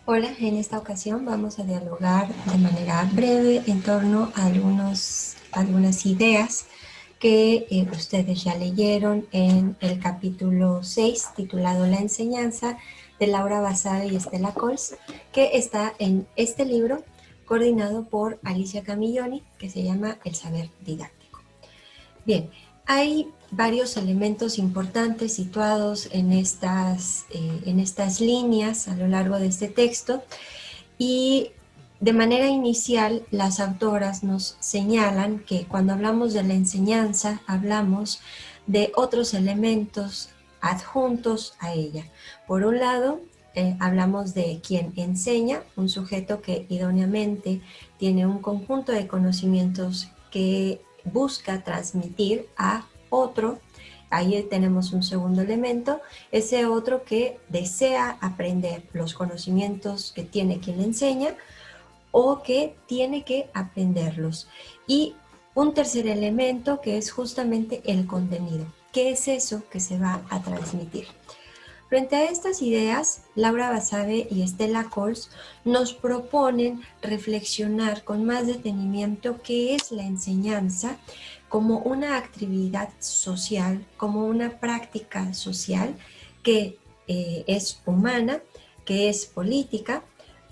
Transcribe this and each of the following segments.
Hola, en esta ocasión vamos a dialogar de manera breve en torno a algunas ideas que ustedes ya leyeron en el capítulo 6 titulado La enseñanza de Laura Basabe y Estela Cols, que está en este libro coordinado por Alicia Camilloni, que se llama El saber didáctico. Bien, hay varios elementos importantes situados en estas líneas a lo largo de este texto y de manera inicial las autoras nos señalan que cuando hablamos de la enseñanza hablamos de otros elementos adjuntos a ella. Por un lado, hablamos de quien enseña, un sujeto que idóneamente tiene un conjunto de conocimientos que busca transmitir a otro. Ahí tenemos un segundo elemento, ese otro que desea aprender los conocimientos que tiene quien le enseña o que tiene que aprenderlos. Y un tercer elemento que es justamente el contenido. ¿Qué es eso que se va a transmitir? Frente a estas ideas, Laura Basabe y Estela Cols nos proponen reflexionar con más detenimiento qué es la enseñanza como una actividad social, como una práctica social que es humana, que es política,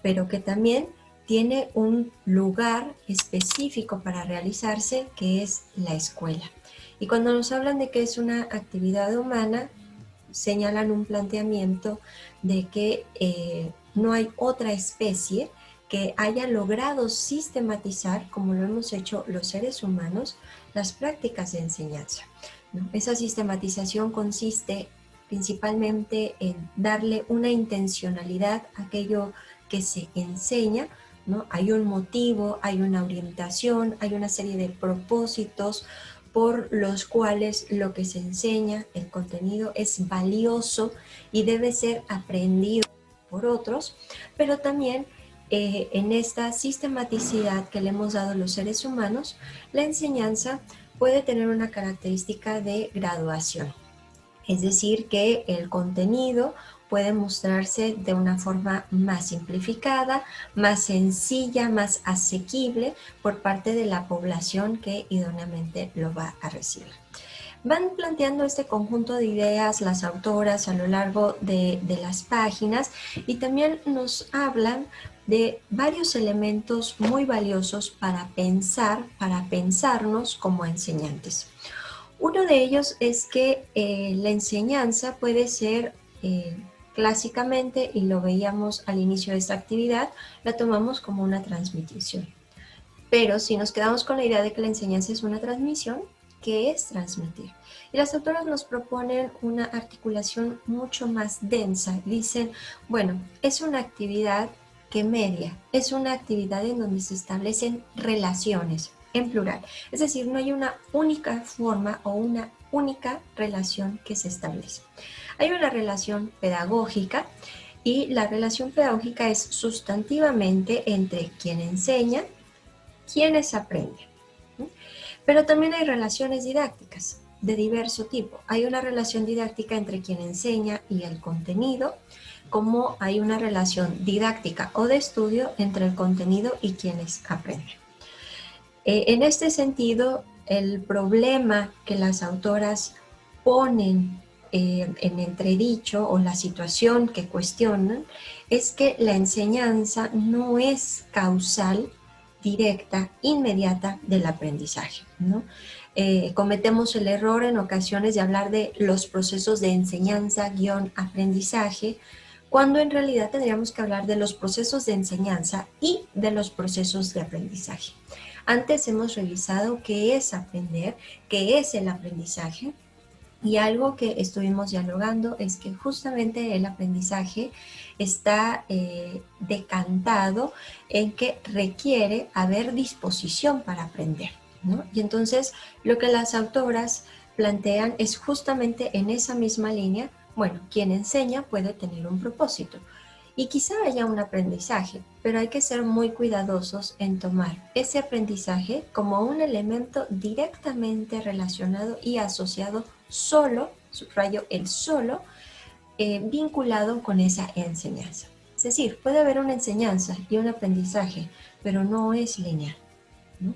pero que también tiene un lugar específico para realizarse, que es la escuela. Y cuando nos hablan de que es una actividad humana, señalan un planteamiento de que no hay otra especie que haya logrado sistematizar, como lo hemos hecho los seres humanos, las prácticas de enseñanza, ¿no? Esa sistematización consiste principalmente en darle una intencionalidad a aquello que se enseña, ¿no? Hay un motivo, hay una orientación, hay una serie de propósitos por los cuales lo que se enseña, el contenido, es valioso y debe ser aprendido por otros, pero también en esta sistematicidad que le hemos dado a los seres humanos, la enseñanza puede tener una característica de graduación. Es decir, que el contenido puede mostrarse de una forma más simplificada, más sencilla, más asequible por parte de la población que idóneamente lo va a recibir. Van planteando este conjunto de ideas las autoras a lo largo de las páginas y también nos hablan de varios elementos muy valiosos para pensar, para pensarnos como enseñantes. Uno de ellos es que la enseñanza puede ser clásicamente, y lo veíamos al inicio de esta actividad, la tomamos como una transmisión. Pero si nos quedamos con la idea de que la enseñanza es una transmisión, ¿qué es transmitir? Y las autoras nos proponen una articulación mucho más densa. Dicen, bueno, es una actividad que media, es una actividad en donde se establecen relaciones, en plural. Es decir, no hay una única forma o una única relación que se establece. Hay una relación pedagógica y la relación pedagógica es sustantivamente entre quien enseña, quienes aprenden. Pero también hay relaciones didácticas de diverso tipo. Hay una relación didáctica entre quien enseña y el contenido, como hay una relación didáctica o de estudio entre el contenido y quienes aprenden. En este sentido, el problema que las autoras ponen en entredicho, o la situación que cuestionan, es que la enseñanza no es causal, directa, inmediata del aprendizaje, ¿no? Cometemos el error en ocasiones de hablar de los procesos de enseñanza-aprendizaje, cuando en realidad tendríamos que hablar de los procesos de enseñanza y de los procesos de aprendizaje. Antes hemos revisado qué es aprender, qué es el aprendizaje, y algo que estuvimos dialogando es que justamente el aprendizaje está decantado en que requiere haber disposición para aprender, ¿no? Y entonces lo que las autoras plantean es justamente en esa misma línea. Bueno, quien enseña puede tener un propósito y quizá haya un aprendizaje, pero hay que ser muy cuidadosos en tomar ese aprendizaje como un elemento directamente relacionado y asociado solo, subrayo el solo, vinculado con esa enseñanza. Es decir, puede haber una enseñanza y un aprendizaje, pero no es lineal, ¿no?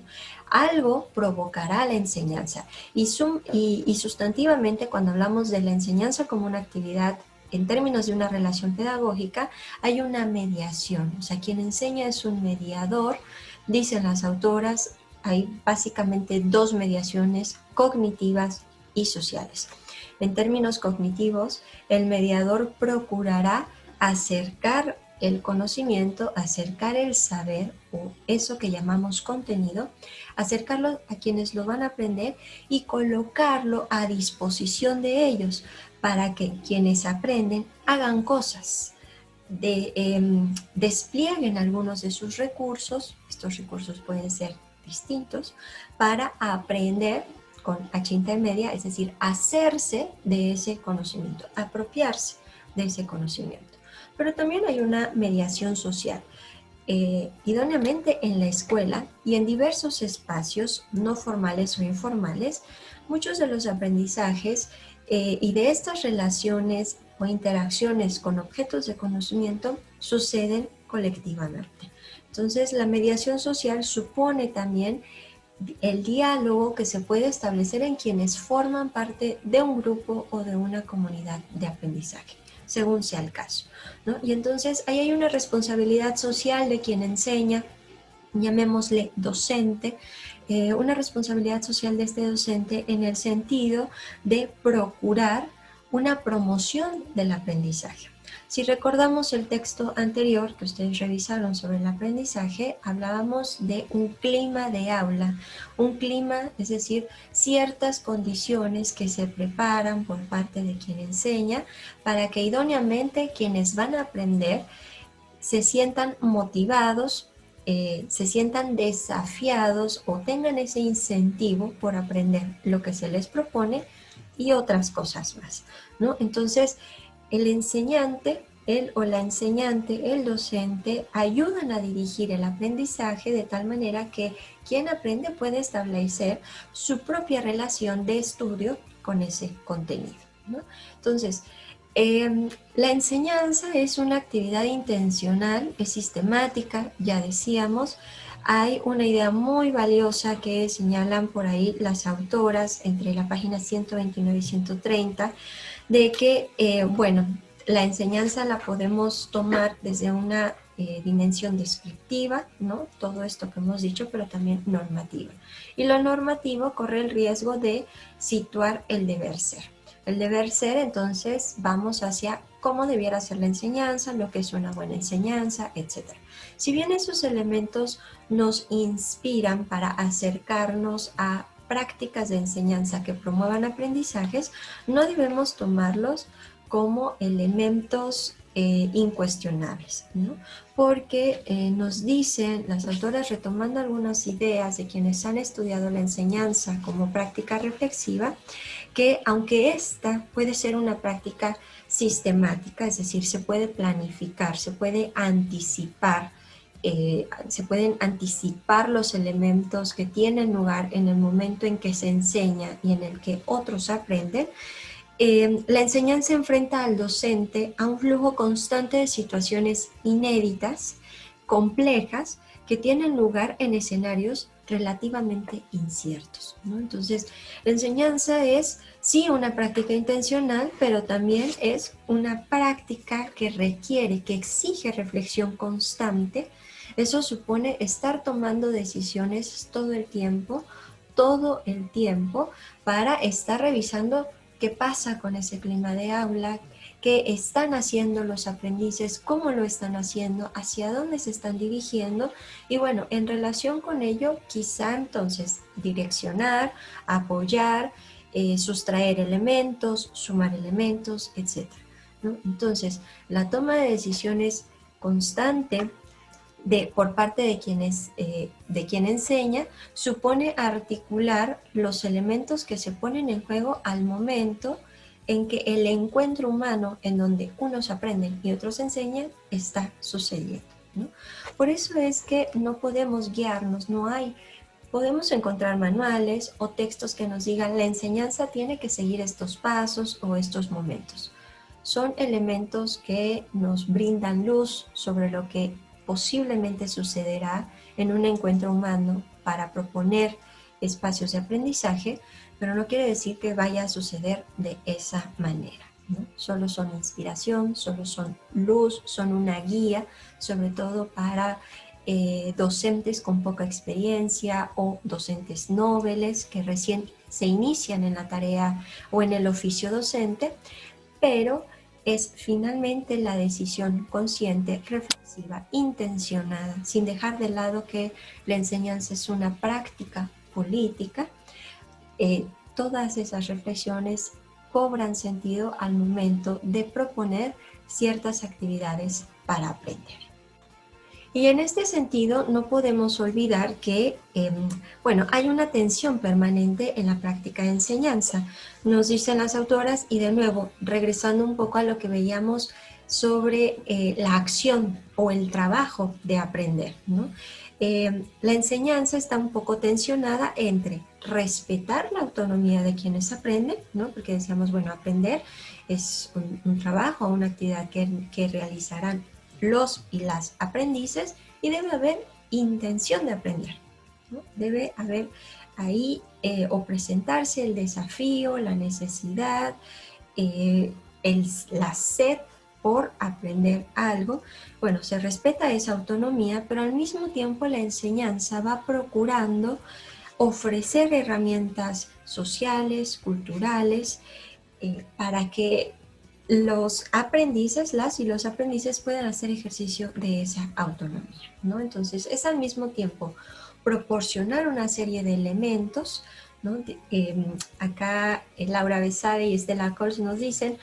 Algo provocará la enseñanza y sustantivamente, cuando hablamos de la enseñanza como una actividad en términos de una relación pedagógica, hay una mediación. O sea, quien enseña es un mediador. Dicen las autoras, hay básicamente dos mediaciones: cognitivas y sociales. En términos cognitivos, el mediador procurará acercar el conocimiento, acercar el saber, o eso que llamamos contenido, acercarlo a quienes lo van a aprender y colocarlo a disposición de ellos para que quienes aprenden hagan cosas, desplieguen algunos de sus recursos. Estos recursos pueden ser distintos, para aprender con H intermedia, es decir, hacerse de ese conocimiento, apropiarse de ese conocimiento. Pero también hay una mediación social. Idóneamente en la escuela y en diversos espacios no formales o informales, muchos de los aprendizajes y de estas relaciones o interacciones con objetos de conocimiento suceden colectivamente. Entonces, la mediación social supone también el diálogo que se puede establecer en quienes forman parte de un grupo o de una comunidad de aprendizaje, según sea el caso, ¿no? Y entonces ahí hay una responsabilidad social de quien enseña, llamémosle docente, una responsabilidad social de este docente en el sentido de procurar una promoción del aprendizaje. Si recordamos el texto anterior que ustedes revisaron sobre el aprendizaje, hablábamos de un clima de aula, un clima, es decir, ciertas condiciones que se preparan por parte de quien enseña para que idóneamente quienes van a aprender se sientan motivados, se sientan desafiados o tengan ese incentivo por aprender lo que se les propone y otras cosas más, ¿no? Entonces, el enseñante, él o la enseñante, el docente, ayudan a dirigir el aprendizaje de tal manera que quien aprende puede establecer su propia relación de estudio con ese contenido, ¿no? Entonces, la enseñanza es una actividad intencional, es sistemática, ya decíamos. Hay una idea muy valiosa que señalan por ahí las autoras entre la página 129 y 130, de que, bueno, la enseñanza la podemos tomar desde una dimensión descriptiva, ¿no? Todo esto que hemos dicho, pero también normativa. Y lo normativo corre el riesgo de situar el deber ser. El deber ser, entonces, vamos hacia cómo debiera ser la enseñanza, lo que es una buena enseñanza, etc. Si bien esos elementos nos inspiran para acercarnos a prácticas de enseñanza que promuevan aprendizajes, no debemos tomarlos como elementos incuestionables, ¿no? Porque nos dicen las autoras, retomando algunas ideas de quienes han estudiado la enseñanza como práctica reflexiva, que aunque esta puede ser una práctica sistemática, es decir, se puede planificar, se puede anticipar, se pueden anticipar los elementos que tienen lugar en el momento en que se enseña y en el que otros aprenden, la enseñanza enfrenta al docente a un flujo constante de situaciones inéditas, complejas, que tienen lugar en escenarios relativamente inciertos, ¿no? Entonces, la enseñanza es sí una práctica intencional, pero también es una práctica que requiere, que exige reflexión constante. Eso supone estar tomando decisiones todo el tiempo, para estar revisando qué pasa con ese clima de aula, qué están haciendo los aprendices, cómo lo están haciendo, hacia dónde se están dirigiendo y bueno, en relación con ello, quizá entonces direccionar, apoyar, sustraer elementos, sumar elementos, etc., ¿no? Entonces, la toma de decisiones constante por parte de quien enseña supone articular los elementos que se ponen en juego al momento en que el encuentro humano en donde unos aprenden y otros enseñan está sucediendo, ¿no? Por eso es que no podemos guiarnos, podemos encontrar manuales o textos que nos digan la enseñanza tiene que seguir estos pasos o estos momentos. son elementos que nos brindan luz sobre lo que posiblemente sucederá en un encuentro humano para proponer espacios de aprendizaje, pero no quiere decir que vaya a suceder de esa manera, ¿no? Solo son inspiración, solo son luz, son una guía, sobre todo para docentes con poca experiencia o docentes noveles que recién se inician en la tarea o en el oficio docente, pero es finalmente la decisión consciente, reflexiva, intencionada, sin dejar de lado que la enseñanza es una práctica política. Todas esas reflexiones cobran sentido al momento de proponer ciertas actividades para aprender. Y en este sentido no podemos olvidar que, hay una tensión permanente en la práctica de enseñanza, nos dicen las autoras, y de nuevo, regresando un poco a lo que veíamos sobre la acción o el trabajo de aprender, ¿no? La enseñanza está un poco tensionada entre respetar la autonomía de quienes aprenden, ¿no? Porque decíamos, bueno, aprender es un trabajo, una actividad que realizarán los y las aprendices, y debe haber intención de aprender, ¿no? Debe haber ahí o presentarse el desafío, la necesidad, la sed por aprender algo. Bueno, se respeta esa autonomía, pero al mismo tiempo la enseñanza va procurando ofrecer herramientas sociales, culturales, para que los aprendices, las y los aprendices puedan hacer ejercicio de esa autonomía, ¿no? Entonces, es al mismo tiempo proporcionar una serie de elementos, ¿no? Acá Laura Besade y Estela Cols nos dicen,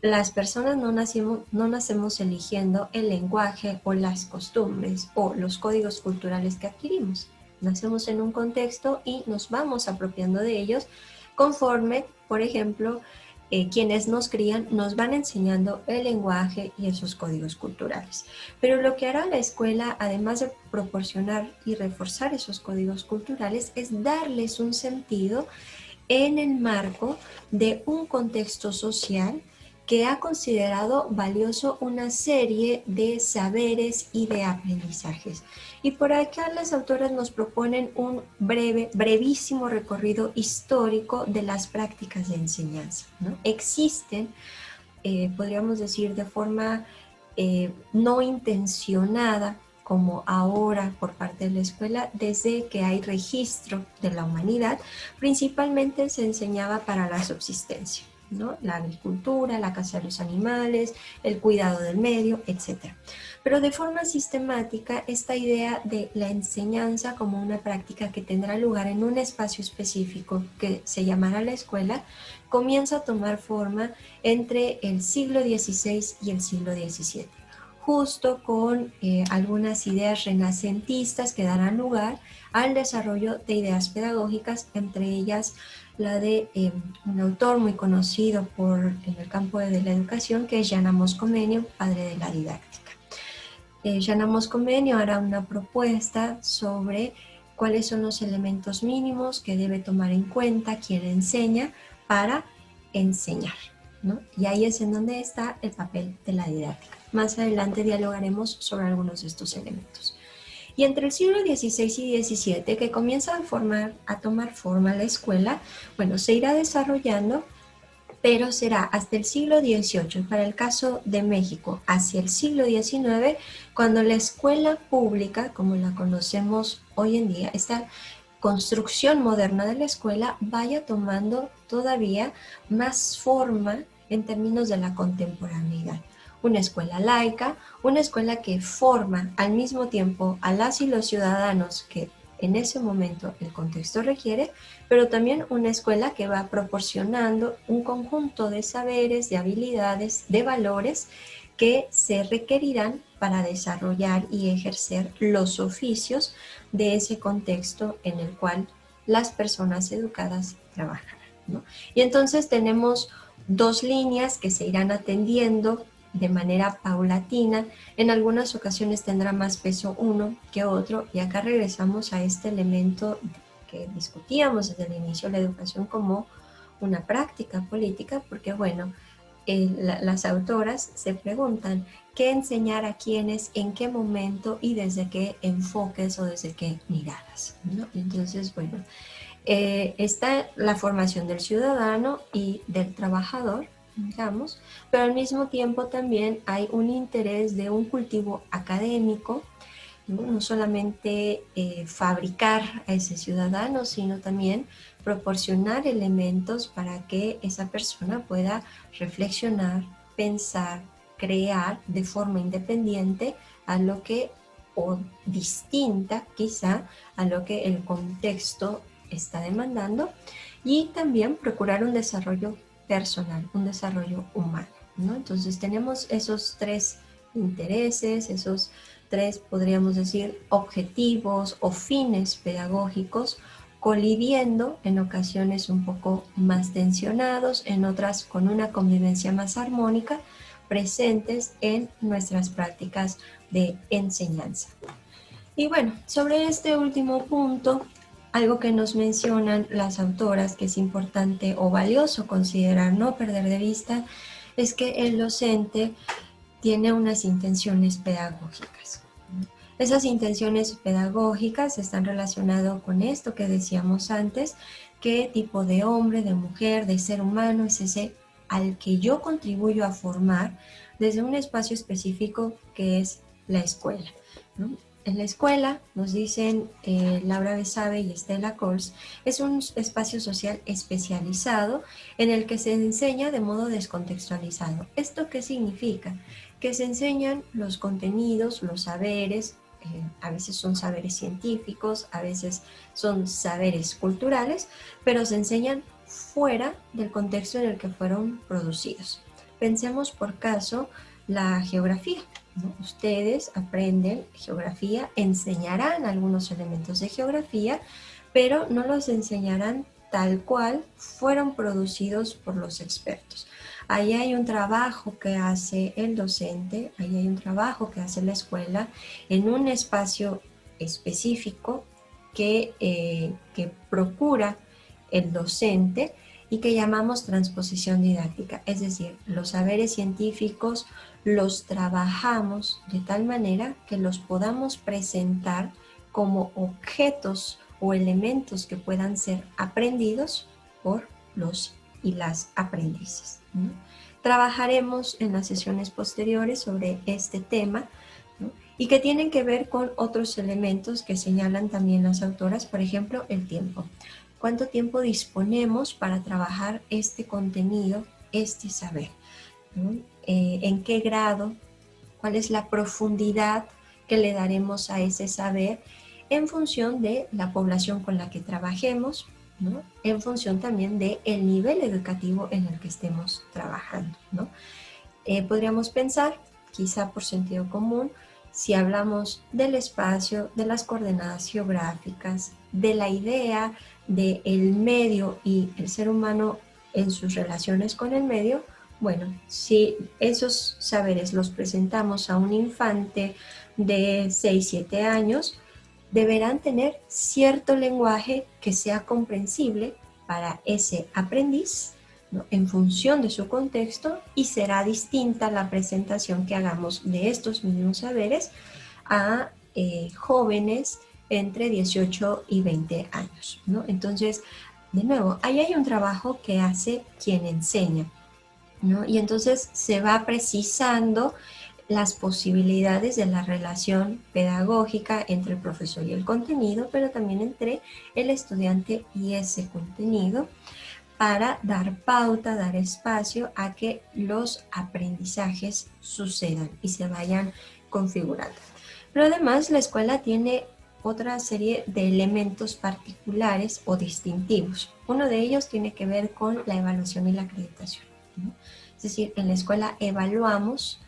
las personas no nacemos eligiendo el lenguaje o las costumbres o los códigos culturales que adquirimos. Nacemos en un contexto y nos vamos apropiando de ellos conforme, por ejemplo, quienes nos crían nos van enseñando el lenguaje y esos códigos culturales. Pero lo que hará la escuela, además de proporcionar y reforzar esos códigos culturales, es darles un sentido en el marco de un contexto social que ha considerado valioso una serie de saberes y de aprendizajes. Y por acá las autoras nos proponen un brevísimo recorrido histórico de las prácticas de enseñanza, ¿no? Existen, podríamos decir de forma no intencionada, como ahora por parte de la escuela, desde que hay registro de la humanidad, principalmente se enseñaba para la subsistencia, ¿no? La agricultura, la caza de los animales, el cuidado del medio, etc. Pero de forma sistemática, esta idea de la enseñanza como una práctica que tendrá lugar en un espacio específico que se llamará la escuela, comienza a tomar forma entre el siglo XVI y el siglo XVII, justo con algunas ideas renacentistas que darán lugar al desarrollo de ideas pedagógicas, entre ellas la de un autor muy conocido en el campo de la educación, que es Jan Amos Comenius, padre de la didáctica. Jan Amos Comenius hará una propuesta sobre cuáles son los elementos mínimos que debe tomar en cuenta quien enseña para enseñar, ¿no? Y ahí es en donde está el papel de la didáctica. Más adelante dialogaremos sobre algunos de estos elementos. Y entre el siglo XVI y XVII, que comienza a tomar forma la escuela, bueno, se irá desarrollando, pero será hasta el siglo XVIII, y para el caso de México, hacia el siglo XIX, cuando la escuela pública, como la conocemos hoy en día, esta construcción moderna de la escuela, vaya tomando todavía más forma en términos de la contemporaneidad. Una escuela laica, una escuela que forma al mismo tiempo a las y los ciudadanos que en ese momento el contexto requiere, pero también una escuela que va proporcionando un conjunto de saberes, de habilidades, de valores que se requerirán para desarrollar y ejercer los oficios de ese contexto en el cual las personas educadas trabajan, ¿no? Y entonces tenemos dos líneas que se irán atendiendo de manera paulatina. En algunas ocasiones tendrá más peso uno que otro, y acá regresamos a este elemento que discutíamos desde el inicio de la educación como una práctica política, porque bueno, las autoras se preguntan qué enseñar a quiénes, en qué momento y desde qué enfoques o desde qué miradas, ¿no? Entonces, bueno, está la formación del ciudadano y del trabajador, digamos, pero al mismo tiempo también hay un interés de un cultivo académico, no solamente fabricar a ese ciudadano, sino también proporcionar elementos para que esa persona pueda reflexionar, pensar, crear de forma independiente a lo que, o distinta quizá, a lo que el contexto está demandando, y también procurar un desarrollo personal, un desarrollo humano, ¿no? Entonces tenemos esos tres intereses, esos tres, podríamos decir, objetivos o fines pedagógicos, colidiendo en ocasiones un poco más tensionados, en otras con una convivencia más armónica, presentes en nuestras prácticas de enseñanza. Y bueno, sobre este último punto, algo que nos mencionan las autoras que es importante o valioso considerar, no perder de vista, es que el docente tiene unas intenciones pedagógicas. Esas intenciones pedagógicas están relacionadas con esto que decíamos antes, qué tipo de hombre, de mujer, de ser humano es ese al que yo contribuyo a formar desde un espacio específico que es la escuela, ¿no? En la escuela, nos dicen Laura Besabe y Estela Cols, es un espacio social especializado en el que se enseña de modo descontextualizado. ¿Esto qué significa? Que se enseñan los contenidos, los saberes, a veces son saberes científicos, a veces son saberes culturales, pero se enseñan fuera del contexto en el que fueron producidos. Pensemos por caso la geografía, ¿no? Ustedes aprenden geografía, enseñarán algunos elementos de geografía, pero no los enseñarán tal cual fueron producidos por los expertos. Ahí hay un trabajo que hace el docente, ahí hay un trabajo que hace la escuela en un espacio específico que procura el docente y que llamamos transposición didáctica. Es decir, los saberes científicos los trabajamos de tal manera que los podamos presentar como objetos o elementos que puedan ser aprendidos por los y las aprendices, ¿no? Trabajaremos en las sesiones posteriores sobre este tema, ¿no? Y que tienen que ver con otros elementos que señalan también las autoras, por ejemplo, el tiempo. ¿Cuánto tiempo disponemos para trabajar este contenido, este saber, ¿no? ¿En qué grado? ¿Cuál es la profundidad que le daremos a ese saber en función de la población con la que trabajemos, ¿no? En función también del nivel educativo en el que estemos trabajando, ¿no? Podríamos pensar, quizá por sentido común, si hablamos del espacio, de las coordenadas geográficas, de la idea del medio y el ser humano en sus relaciones con el medio, bueno, si esos saberes los presentamos a un infante de 6, 7 años, deberán tener cierto lenguaje que sea comprensible para ese aprendiz, ¿no? En función de su contexto, y será distinta la presentación que hagamos de estos mismos saberes a jóvenes entre 18 y 20 años, ¿no? Entonces, de nuevo, ahí hay un trabajo que hace quien enseña, ¿no? Y entonces se va precisando las posibilidades de la relación pedagógica entre el profesor y el contenido, pero también entre el estudiante y ese contenido, para dar pauta, dar espacio a que los aprendizajes sucedan y se vayan configurando. Pero además la escuela tiene otra serie de elementos particulares o distintivos. Uno de ellos tiene que ver con la evaluación y la acreditación, ¿no? Es decir, en la escuela evaluamos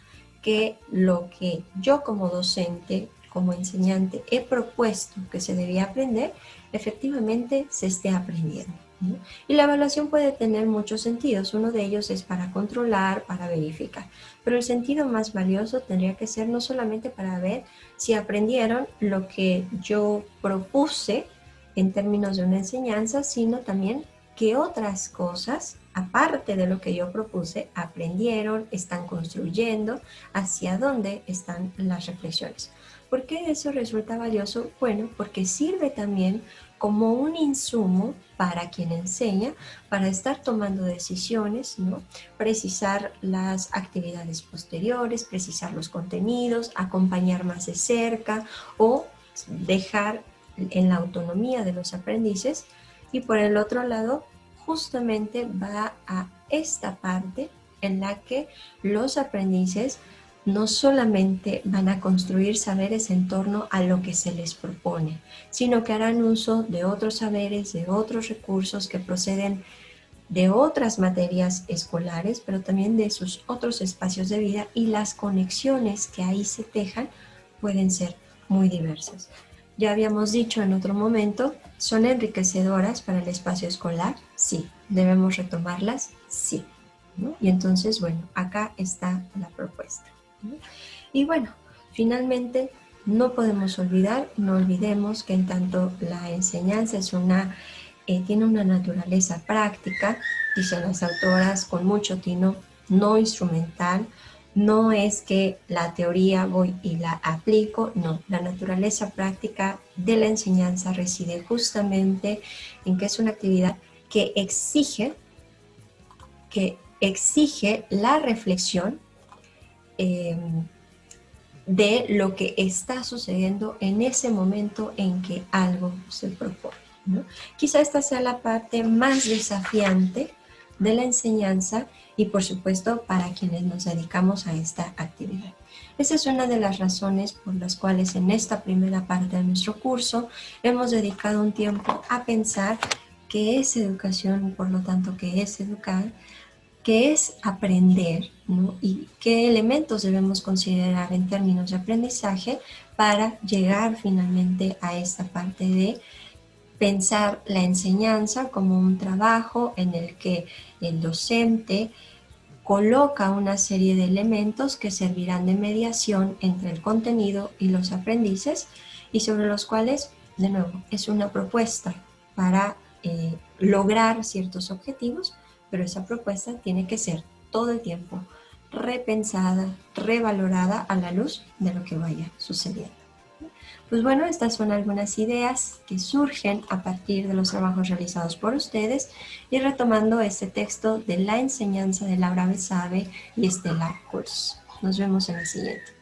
que lo que yo como docente, como enseñante, he propuesto que se debía aprender, efectivamente se esté aprendiendo, ¿no? Y la evaluación puede tener muchos sentidos. Uno de ellos es para controlar, para verificar. Pero el sentido más valioso tendría que ser no solamente para ver si aprendieron lo que yo propuse en términos de una enseñanza, sino también qué otras cosas, aparte de lo que yo propuse, aprendieron, están construyendo, hacia dónde están las reflexiones. ¿Por qué eso resulta valioso? Bueno, porque sirve también como un insumo para quien enseña, para estar tomando decisiones, ¿no? Precisar las actividades posteriores, precisar los contenidos, acompañar más de cerca o dejar en la autonomía de los aprendices. Y por el otro lado, justamente va a esta parte en la que los aprendices no solamente van a construir saberes en torno a lo que se les propone, sino que harán uso de otros saberes, de otros recursos que proceden de otras materias escolares, pero también de sus otros espacios de vida, y las conexiones que ahí se tejan pueden ser muy diversas. Ya habíamos dicho en otro momento, ¿son enriquecedoras para el espacio escolar? Sí. ¿Debemos retomarlas? Sí, ¿no? Y entonces, bueno, acá está la propuesta, ¿no? Y bueno, finalmente no podemos olvidar, no olvidemos que en tanto la enseñanza es tiene una naturaleza práctica, dicen las autoras con mucho tino, no instrumental. No es que la teoría voy y la aplico, no. La naturaleza práctica de la enseñanza reside justamente en que es una actividad que exige la reflexión eh, de lo que está sucediendo en ese momento en que algo se propone, ¿no? Quizá esta sea la parte más desafiante de la enseñanza y por supuesto para quienes nos dedicamos a esta actividad. Esa es una de las razones por las cuales en esta primera parte de nuestro curso hemos dedicado un tiempo a pensar qué es educación y por lo tanto qué es educar, qué es aprender, ¿no? Y qué elementos debemos considerar en términos de aprendizaje para llegar finalmente a esta parte de pensar la enseñanza como un trabajo en el que el docente coloca una serie de elementos que servirán de mediación entre el contenido y los aprendices y sobre los cuales, de nuevo, es una propuesta para lograr ciertos objetivos, pero esa propuesta tiene que ser todo el tiempo repensada, revalorada a la luz de lo que vaya sucediendo. Pues bueno, estas son algunas ideas que surgen a partir de los trabajos realizados por ustedes y retomando este texto de La enseñanza de Laura Besabe y Estela Kurz. Nos vemos en el siguiente.